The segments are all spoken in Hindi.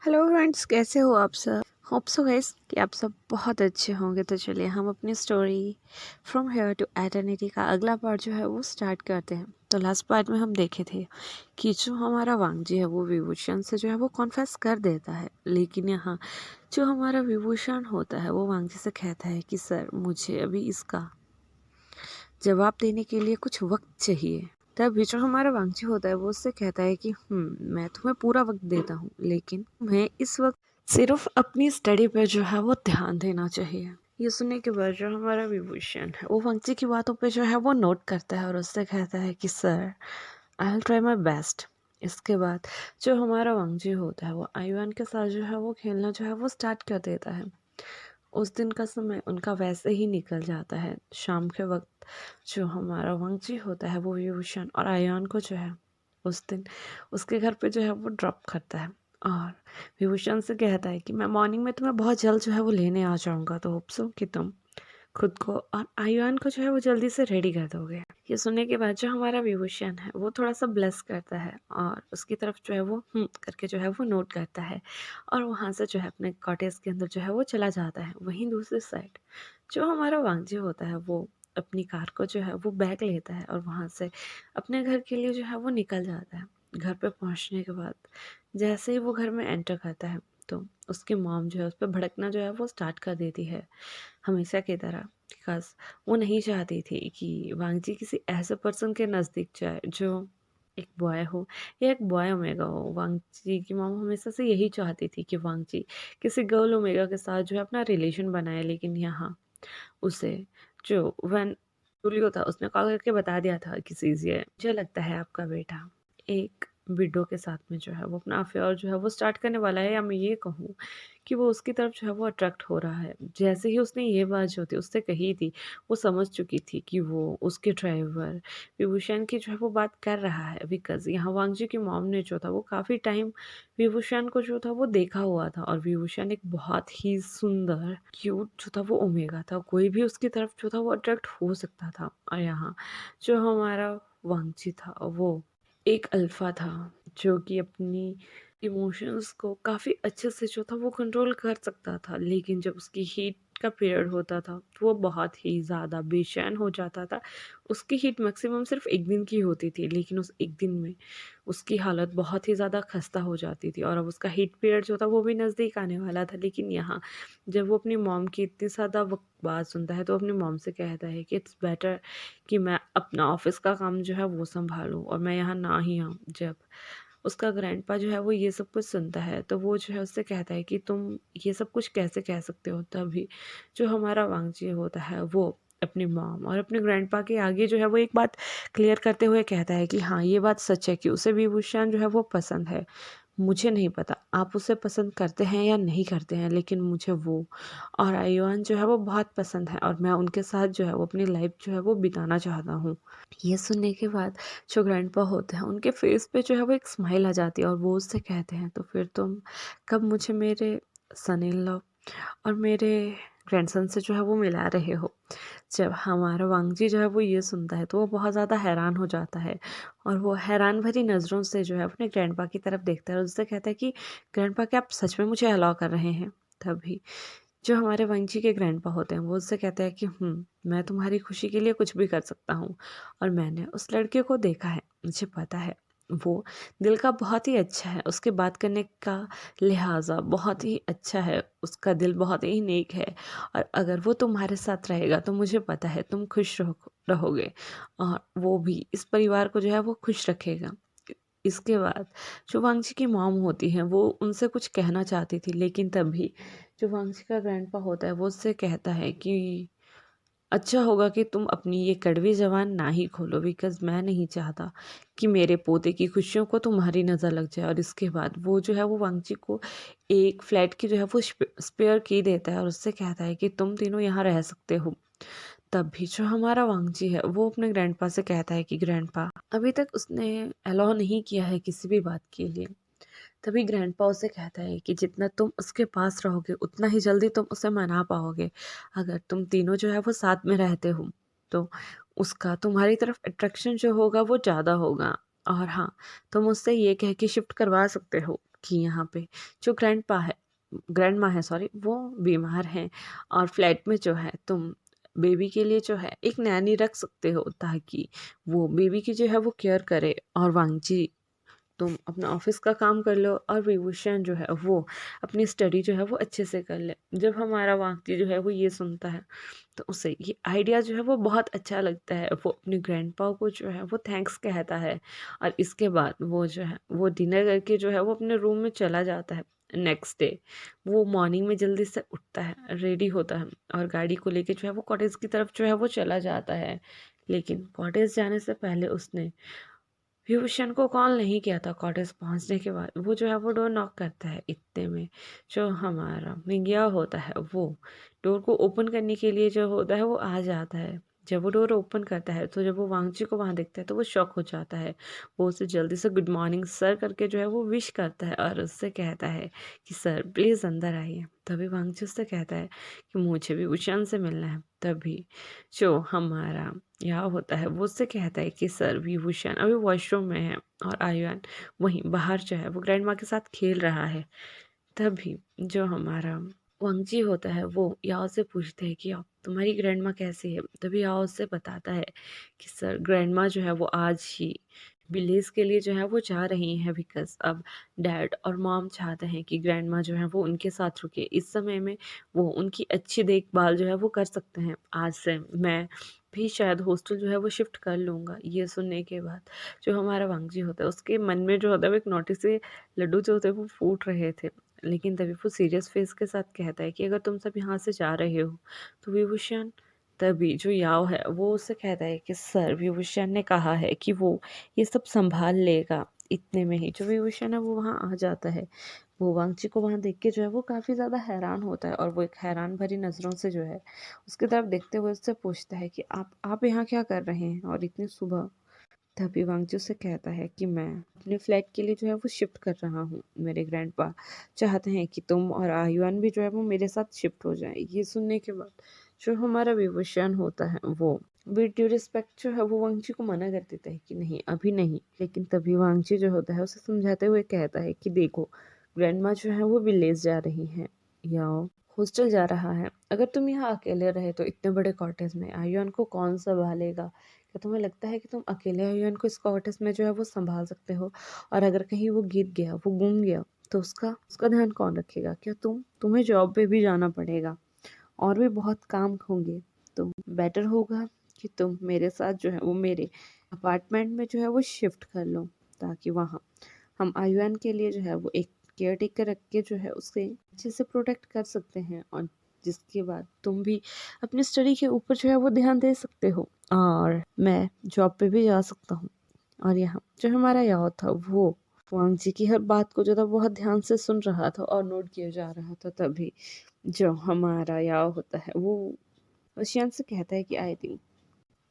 हेलो फ्रेंड्स, कैसे हो आप सब। होप सो गाइस कि आप सब बहुत अच्छे होंगे। तो चलिए हम अपनी story from here to eternity का अगला पार्ट जो है वो स्टार्ट करते हैं। तो लास्ट पार्ट में हम देखे थे कि जो हमारा वांगजी है वो विभूषण से जो है वो कॉन्फेस कर देता है, लेकिन यहाँ जो हमारा विभूषण होता है वो वांगजी से कहता है कि सर, मुझे अभी इसका जवाब देने के लिए कुछ वक्त चाहिए। तभी जो हमारा वांगजी होता है वो उससे कहता है कि मैं तुम्हें पूरा वक्त देता हूँ, लेकिन तुम्हें इस वक्त सिर्फ अपनी स्टडी पे जो है वो ध्यान देना चाहिए। ये सुनने के बाद जो हमारा विभूषण है वो वांगजी की बातों पे जो है वो नोट करता है और उससे कहता है कि sir, I will try my best. इसके बाद जो हमारा वांगजी होता है वो आयुआन के साथ जो है वो खेलना जो है वो स्टार्ट कर देता है। उस दिन का समय उनका वैसे ही निकल जाता है। शाम के वक्त जो हमारा वांगजी होता है वो विभूषण और आयान को जो है उस दिन उसके घर पे जो है वो ड्रॉप करता है और विभूषण से कहता है कि मैं मॉर्निंग में तुम्हें बहुत जल्द जो है वो लेने आ जाऊंगा, तो होप सो कि तुम खुद को और आयुआन को जो है वो जल्दी से रेडी कर दोगे। ये सुनने के बाद जो हमारा विभूषण है वो थोड़ा सा ब्लेस करता है और उसकी तरफ जो है वो करके जो है वो नोट करता है और वहाँ से जो है अपने कॉटेज के अंदर जो है वो चला जाता है। वहीं दूसरी साइड जो हमारा वांगजी होता है वो अपनी कार को जो है वो बैग लेता है और वहाँ से अपने घर के लिए जो है वो निकल जाता है। घर पे पहुँचने के बाद जैसे ही वो घर में एंटर करता है तो उसकी मॉम जो है उस पर भड़कना जो है वो स्टार्ट कर देती है, हमेशा की तरह। बिकॉज वो नहीं चाहती थी कि वांगजी किसी ऐसे पर्सन के नज़दीक जाए जो एक बॉय हो या एक बॉय ओमेगा हो। वांगजी की मॉम हमेशा से यही चाहती थी कि वांगजी किसी गर्ल ओमेगा के साथ जो है अपना रिलेशन बनाए, लेकिन यहाँ उसे जो वन जूलियो था उसने कॉल करके बता दिया था कि सीजिए, मुझे लगता है आपका बेटा एक विडो के साथ में जो है वो अपना अफेयर जो है वो स्टार्ट करने वाला है, या मैं ये कहूँ कि वो उसकी तरफ जो है वो अट्रैक्ट हो रहा है। जैसे ही उसने ये बात जो थी उससे कही थी, वो समझ चुकी थी कि वो उसके ड्राइवर विभूषण की जो है वो बात कर रहा है। बिकॉज यहाँ वांगजी की मॉम ने जो था वो काफ़ी टाइम विभूषण को जो था वो देखा हुआ था और विभूषण एक बहुत ही सुंदर क्यूट जो था वो ओमेगा था, कोई भी उसकी तरफ जो था वो अट्रैक्ट हो सकता था। और यहाँ जो हमारा वांगजी था वो एक अल्फा था जो कि अपनी इमोशंस को काफ़ी अच्छे से जो था वो कंट्रोल कर सकता था, लेकिन जब उसकी हीट का पीरियड होता था तो वो बहुत ही ज़्यादा बेचैन हो जाता था। उसकी हीट मैक्सिमम सिर्फ एक दिन की होती थी, लेकिन उस एक दिन में उसकी हालत बहुत ही ज़्यादा खस्ता हो जाती थी और अब उसका हीट पीरियड जो था वो भी नज़दीक आने वाला था। लेकिन यहाँ जब वो अपनी मॉम की इतनी ज़्यादा बात सुनता है तो अपनी मॉम से कहता है कि इट्स बेटर कि मैं अपना ऑफिस का काम जो है वो संभालूं और मैं यहाँ ना ही आऊँ। जब उसका ग्रैंडपा जो है वो ये सब कुछ सुनता है तो वो जो है उससे कहता है कि तुम ये सब कुछ कैसे कह सकते हो। तभी जो हमारा वांगजी होता है वो अपनी मॉम और अपने ग्रैंडपा के आगे जो है वो एक बात क्लियर करते हुए कहता है कि हाँ, ये बात सच है कि उसे विभूषण जो है वो पसंद है। मुझे नहीं पता आप उसे पसंद करते हैं या नहीं करते हैं, लेकिन मुझे वो और आयुआन जो है वो बहुत पसंद है और मैं उनके साथ जो है वो अपनी लाइफ जो है वो बिताना चाहता हूँ। ये सुनने के बाद जो ग्रैंडपा होते हैं उनके फेस पे जो है वो एक स्माइल आ जाती है और वो उससे कहते हैं तो फिर तुम कब मुझे मेरे सन इन लॉ और मेरे ग्रैंडसन से जो है वो मिला रहे हो। जब हमारा वांगजी जो है वो ये सुनता है तो वो बहुत ज़्यादा हैरान हो जाता है और वो हैरान भरी नज़रों से जो है अपने ग्रैंडपा की तरफ देखता है और उससे कहता है कि ग्रैंडपा, क्या आप सच में मुझे अलाउ कर रहे हैं। तभी जो हमारे वंशी के ग्रैंडपा होते हैं वो उससे कहते हैं कि मैं तुम्हारी खुशी के लिए कुछ भी कर सकता हूँ और मैंने उस लड़के को देखा है, मुझे पता है वो दिल का बहुत ही अच्छा है, उसके बात करने का लिहाजा बहुत ही अच्छा है, उसका दिल बहुत ही नेक है और अगर वो तुम्हारे साथ रहेगा तो मुझे पता है तुम खुश रहोगे और वो भी इस परिवार को जो है वो खुश रखेगा। इसके बाद जो वांगजी की मॉम होती हैं वो उनसे कुछ कहना चाहती थी, लेकिन तभी जो वांगजी का ग्रैंडपा होता है वो उससे कहता है कि अच्छा होगा कि तुम अपनी ये कड़वी जबान ना ही खोलो, बिकॉज मैं नहीं चाहता कि मेरे पोते की खुशियों को तुम्हारी नज़र लग जाए। और इसके बाद वो जो है वो वांगजी को एक फ्लैट की जो है वो स्पेयर की देता है और उससे कहता है कि तुम तीनों यहाँ रह सकते हो। तब भी जो हमारा वांगजी है वो अपने ग्रैंडपा से कहता है कि ग्रैंडपा, अभी तक उसने अलाउ नहीं किया है किसी भी बात के लिए। तभी ग्रैंडपा उसे कहता है कि जितना तुम उसके पास रहोगे उतना ही जल्दी तुम उसे मना पाओगे। अगर तुम तीनों जो है वो साथ में रहते हो तो उसका तुम्हारी तरफ अट्रैक्शन जो होगा वो ज़्यादा होगा और हाँ, तुम उससे ये कह के शिफ्ट करवा सकते हो कि यहाँ पे जो ग्रैंड माँ है सॉरी, वो बीमार हैं और फ्लैट में जो है तुम बेबी के लिए जो है एक नैनी रख सकते हो ताकि वो बेबी की जो है वो केयर करे, और वांगजी तुम अपना ऑफिस का काम कर लो और विभूषण जो है वो अपनी स्टडी जो है वो अच्छे से कर ले। जब हमारा वांगजी जो है वो ये सुनता है तो उसे ये आइडिया जो है वो बहुत अच्छा लगता है। वो अपने ग्रैंडपा को जो है वो थैंक्स कहता है और इसके बाद वो जो है वो डिनर करके जो है वो अपने रूम में चला जाता है। नेक्स्ट डे वो मॉर्निंग में जल्दी से उठता है, रेडी होता है और गाड़ी को लेके जो है वो कॉटेज की तरफ जो है वो चला जाता है। लेकिन कॉटेज जाने से पहले उसने विभूषण को कॉल नहीं किया था। कॉटेज पहुंचने के बाद वो जो है वो डोर नॉक करता है। इतने में जो हमारा मिंगिया होता है वो डोर को ओपन करने के लिए जो होता है वो आ जाता है। जब वो डोर ओपन करता है तो जब वो वांगची को वहाँ देखता है तो वो शॉक हो जाता है। वो उसे जल्दी से गुड मॉर्निंग सर करके जो है वो विश करता है और उससे कहता है कि सर प्लीज़ अंदर आइए। तभी वांगची उससे कहता है कि मुझे भी उषान से मिलना है। तभी जो हमारा यहाँ होता है वो उससे कहता है कि सर विभूषण अभी वॉशरूम में है और आयुन वहीं बाहर जो है वो ग्रैंड माँ के साथ खेल रहा है। तभी जो हमारा वांगजी होता है वो याओ से पूछते हैं कि आप तुम्हारी ग्रैंड माँ कैसी है। तभी याओ उससे बताता है कि सर ग्रैंड माँ जो है वो आज ही विलेज के लिए जो है वो जा रही हैं बिकॉज अब डैड और मॉम चाहते हैं कि ग्रैंड माँ जो है वो उनके साथ रुके। इस समय में वो उनकी अच्छी देखभाल जो है वो कर सकते हैं। आज से मैं भी शायद हॉस्टल जो है वो शिफ्ट कर लूँगा। ये सुनने के बाद जो हमारा वांगजी होता है उसके मन में जो होता है वो एक नोटिस से लड्डू जो होते हैं वो फूट रहे थे। लेकिन तभी वो सीरियस फेस के साथ कहता है कि अगर तुम सब यहाँ से जा रहे हो तो विभूषण। तभी जो याओ है वो उससे कहता है कि सर विभूषण ने कहा है कि वो ये सब संभाल लेगा। इतने में ही जो विभूषण है वो वहाँ आ जाता है। वो वांगची को वहाँ देख के जो है वो काफ़ी ज़्यादा हैरान होता है और वो एक हैरान भरी नज़रों से जो है उसकी तरफ देखते हुए उससे पूछता है कि आप यहाँ क्या कर रहे हैं और इतनी सुबह। तभी वांगजू से कहता है कि मैं अपने फ्लैट के लिए जो है वो शिफ्ट कर रहा हूँ। मेरे ग्रैंडपा चाहते हैं कि तुम और आयुआन भी जो है वो मेरे साथ शिफ्ट हो जाए। ये सुनने के बाद जो हमारा विभूषण होता है वो विद ड्यू रिस्पेक्ट जो है वो वांगची को मना कर देता है कि नहीं अभी नहीं। लेकिन तभी वांगची जो होता है उसे समझाते हुए कहता है कि देखो ग्रैंडमा जो है वो विलेज जा रही हैं या हॉस्टल जा रहा है। अगर तुम यहाँ अकेले रहे तो इतने बड़े कॉटेज में आयुआन को कौन संभालेगा। क्या तुम्हें लगता है कि तुम अकेले आयुआन को इस कॉटेज में जो है वो संभाल सकते हो। और अगर कहीं वो गिर गया वो गुम गया तो उसका उसका ध्यान कौन रखेगा। क्या तुम्हें जॉब पे भी जाना पड़ेगा और भी बहुत काम होंगे। तो बेटर होगा कि तुम मेरे साथ जो है वो मेरे अपार्टमेंट में जो है वो शिफ्ट कर लो ताकि वहाँ हम आयुआन के लिए जो है वो एक केयर टेकर रख के जो है उसे अच्छे से प्रोटेक्ट कर सकते हैं। और जिसके बाद तुम भी अपनी स्टडी के ऊपर जो है वो ध्यान दे सकते हो और मैं जॉब पे भी जा सकता हूँ। और यहाँ जो हमारा याओ था वो वांगजी की हर बात को जो था बहुत ध्यान से सुन रहा था और नोट किया जा रहा था। तभी जो हमारा याओ होता है वो ओशियन से कहता है कि आई थिंक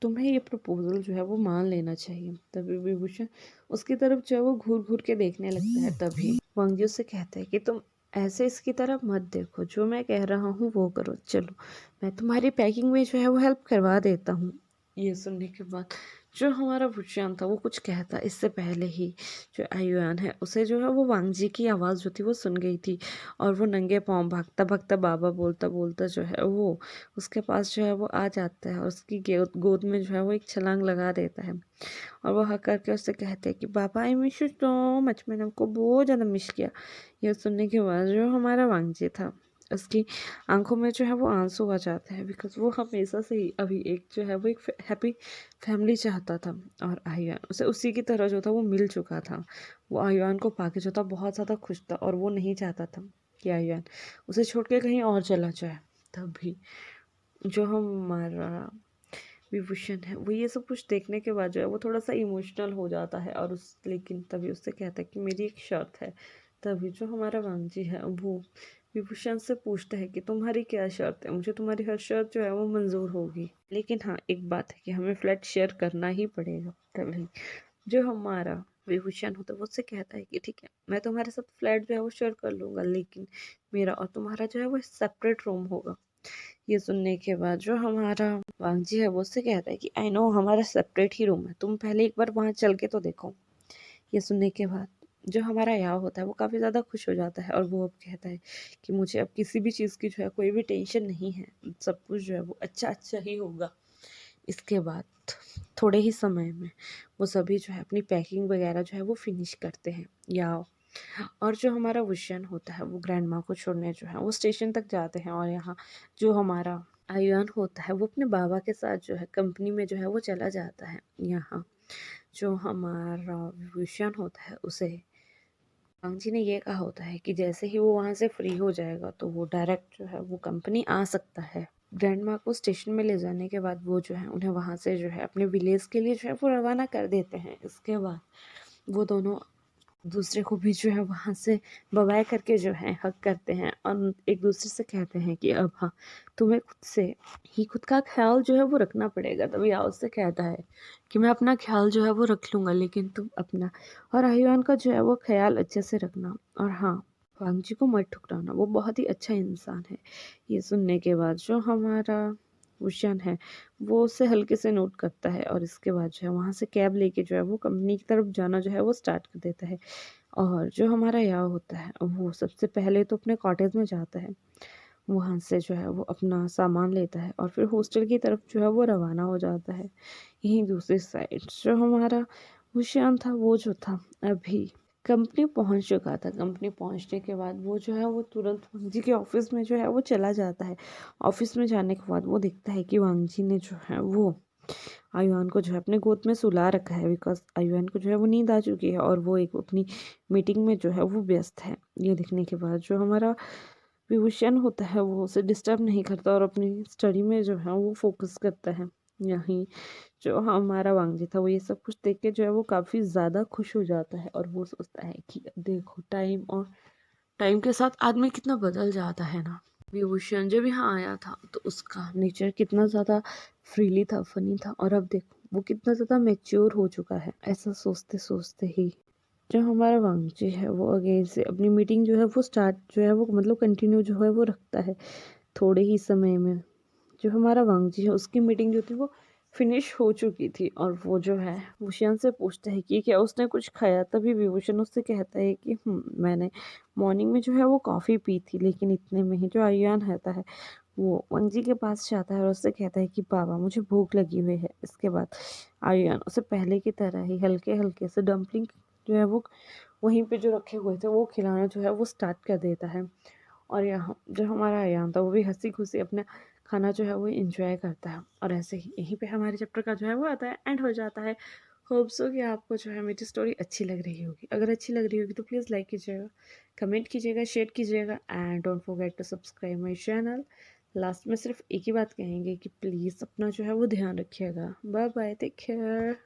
तुम्हें ये प्रपोजल जो है वो मान लेना चाहिए। तभी विभूषण उसकी तरफ जो है वो घूर घूर के देखने लगता है। तभी वांगजी से कहता है कि तुम ऐसे इसकी तरफ मत देखो, जो मैं कह रहा हूँ वो करो। चलो मैं तुम्हारी पैकिंग में जो है वो हेल्प करवा देता हूँ। ये सुनने के बाद जो हमारा भूषण था वो कुछ कहता इससे पहले ही जो आयुआन है उसे जो है वो वांगजी की आवाज़ जो थी वो सुन गई थी और वो नंगे पाँव भागता भागता बाबा बोलता बोलता जो है वो उसके पास जो है वो आ जाता है और उसकी गोद में जो है वो एक छलांग लगा देता है। और वो हक करके उससे कहते हैं कि पापा I miss you so much, मैंने आपको बहुत ज़्यादा मिस किया। ये सुनने के बाद जो हमारा वांगजी था उसकी आंखों में जो है वो आंसू आ जाते हैं बिकॉज वो हमेशा से ही अभी एक जो है वो एक हैप्पी फैमिली चाहता था और आयुआन उसे उसी की तरह जो था वो मिल चुका था। वो आयुआन को पाके जो था बहुत ज़्यादा खुश था और वो नहीं चाहता था कि आयुआन उसे छोड़ के कहीं और चला जाए। तभी जो हमारा विभूषण है वो ये सब कुछ देखने के बाद जो है वो थोड़ा सा इमोशनल हो जाता है और उस लेकिन तभी उससे कहता है कि मेरी एक शर्त है। तभी जो हमारा वांगजी है वो विभूषण से पूछता है कि तुम्हारी क्या शर्त है। मुझे तुम्हारी हर शर्त जो है वो मंजूर होगी, लेकिन हाँ एक बात है कि हमें फ्लैट शेयर करना ही पड़ेगा। तभी जो हमारा विभूषण होता है वो उससे कहता है कि ठीक है मैं तुम्हारे साथ फ्लैट जो है वो शेयर कर लूँगा, लेकिन मेरा और तुम्हारा जो है वो सेपरेट रूम होगा। ये सुनने के बाद जो हमारा वांगजी है वो उससे कहता है कि आई नो हमारा सेपरेट ही रूम है, तुम पहले एक बार वहाँ चल के तो देखो। ये सुनने के बाद जो हमारा या होता है वो काफ़ी ज़्यादा खुश हो जाता है और वो अब कहता है कि मुझे अब किसी भी चीज़ की जो है कोई भी टेंशन नहीं है, सब कुछ जो है वो अच्छा अच्छा ही होगा। इसके बाद थोड़े ही समय में वो सभी जो है अपनी पैकिंग वगैरह जो है वो फिनिश करते हैं। या और जो हमारा विशन होता है वो ग्रैंड माँ को छोड़ने जो है वो स्टेशन तक जाते हैं, और यहाँ जो हमारा आयुआन होता है वो अपने बाबा के साथ जो है कंपनी में जो है वो चला जाता है। यहाँ जो हमारा विशन होता है उसे वांग जी ने ये कहा होता है कि जैसे ही वो वहाँ से फ्री हो जाएगा तो वो डायरेक्ट जो है वो कंपनी आ सकता है। ग्रैंड माँ को स्टेशन में ले जाने के बाद वो जो है उन्हें वहाँ से जो है अपने विलेज के लिए जो है वो रवाना कर देते हैं। इसके बाद वो दोनों दूसरे को भी जो है वहाँ से बाय करके जो है हक करते हैं और एक दूसरे से कहते हैं कि अब हाँ, तुम्हें खुद से ही खुद का ख्याल जो है वो रखना पड़ेगा। तभी आओ उससे कहता है कि मैं अपना ख्याल जो है वो रख लूँगा, लेकिन तुम अपना और आयुआन का जो है वो ख्याल अच्छे से रखना। और हाँ, वांग जी को मत ठुकराना, वो बहुत ही अच्छा इंसान है। ये सुनने के बाद जो हमारा वुशन है वो उससे हल्के से नोट करता है, और इसके बाद जो है वहाँ से कैब लेके जो है वो कंपनी की तरफ जाना जो है वो स्टार्ट कर देता है। और जो हमारा याव होता है वो सबसे पहले तो अपने कॉटेज में जाता है, वहाँ से जो है वो अपना सामान लेता है और फिर हॉस्टल की तरफ जो है वो रवाना हो जाता है। यहीं दूसरी साइड जो हमारा वुशियान था वो जो था अभी कंपनी पहुंच चुका था। कंपनी पहुंचने के बाद वो जो है वो तुरंत वांग जी के ऑफिस में जो है वो चला जाता है। ऑफिस में जाने के बाद वो देखता है कि वांग जी ने जो है वो आयुआन को जो है अपने गोद में सुला रखा है, बिकॉज आयुआन को जो है वो नींद आ चुकी है और वो एक अपनी मीटिंग में जो है वो व्यस्त है। ये देखने के बाद जो हमारा विभूषण होता है वो उसे डिस्टर्ब नहीं करता और अपनी स्टडी में जो है वो फोकस करता है। यहीं जो हमारा वांगजी था वो ये सब कुछ देख के जो है वो काफ़ी ज़्यादा खुश हो जाता है और वो सोचता है कि देखो टाइम, और टाइम के साथ आदमी कितना बदल जाता है ना। विभूषण जब यहाँ आया था तो उसका नेचर कितना ज़्यादा फ्रीली था, फनी था, और अब देखो वो कितना ज़्यादा मैच्योर हो चुका है। ऐसा सोचते सोचते ही जो हमारा वांगजी है वो अगेन से अपनी मीटिंग जो है वो स्टार्ट जो है वो मतलब कंटिन्यू जो है वो रखता है। थोड़े ही समय में जो हमारा वांगजी है उसकी मीटिंग जो थी वो फिनिश हो चुकी थी, और वो जो है विभूषण से पूछता है कि क्या उसने कुछ खाया। तभी विभूषण उससे कहता है कि मैंने मॉर्निंग में जो है वो कॉफ़ी पी थी। लेकिन इतने में ही जो आयुआन रहता है वो वांग जी के पास जाता है और उससे कहता है कि बाबा मुझे भूख लगी हुई है। इसके बाद आयुआन उसे पहले की तरह ही हल्के हल्के से डम्पलिंग जो है वो वहीं पे जो रखे हुए थे वो खिलाना जो है वो स्टार्ट कर देता है। और यहाँ जो हमारा अयान था वो भी हंसी खुशी अपना खाना जो है वो इंजॉय करता है। और ऐसे ही यहीं पे हमारे चैप्टर का जो है वो आता है, एंड हो जाता है। होप सो कि आपको जो है मेरी स्टोरी अच्छी लग रही होगी। अगर अच्छी लग रही होगी तो प्लीज़ लाइक कीजिएगा, कमेंट कीजिएगा, शेयर कीजिएगा, and don't forget to subscribe my channel. Last में सिर्फ एक ही बात कहेंगे कि प्लीज़ अपना जो है वो ध्यान रखिएगा। Bye bye, take care.